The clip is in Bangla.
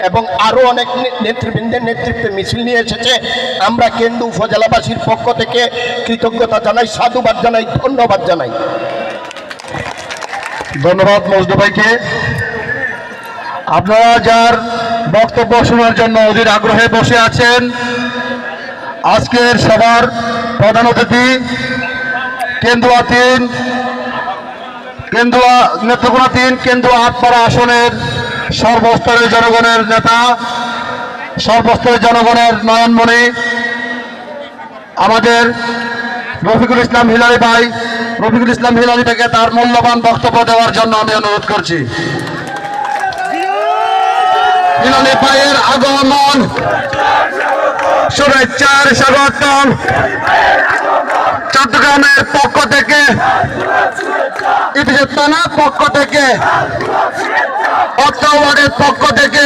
এবং আরো অনেক নেতৃবৃন্দের নেতৃত্বে মিছিল নিয়ে এসেছে। আমরা কেন্দু উপজেলাবাসীর পক্ষ থেকে কৃতজ্ঞতা জানাই, সাধুবাদ জানাই, ধন্যবাদ জানাই। ধন্যবাদ মজদু ভাইকে। আপনারা যার বক্তব্য শোনার জন্য অধীর আগ্রহে বসে আছেন, আজকের সভার প্রধান অতিথি নেত্রকোনা 3 কেন্দুয়া আটপাড়া আসনের সর্বস্তরের জনগণের নেতা, সর্বস্তরের জনগণের নয়নমণি আমাদের রফিকুল ইসলাম হিলালি ভাই, রফিকুল ইসলাম হিলালি থেকে তার মূল্যবান বক্তব্য দেওয়ার জন্য আমি অনুরোধ করছি। হিলালি ভাইয়ের আগমন, শুভেচ্ছার স্বাগতম চট্টগ্রামের পক্ষ থেকে, ইপিজেড থানার পক্ষ থেকে, অত্র ওয়ার্ডের পক্ষ থেকে।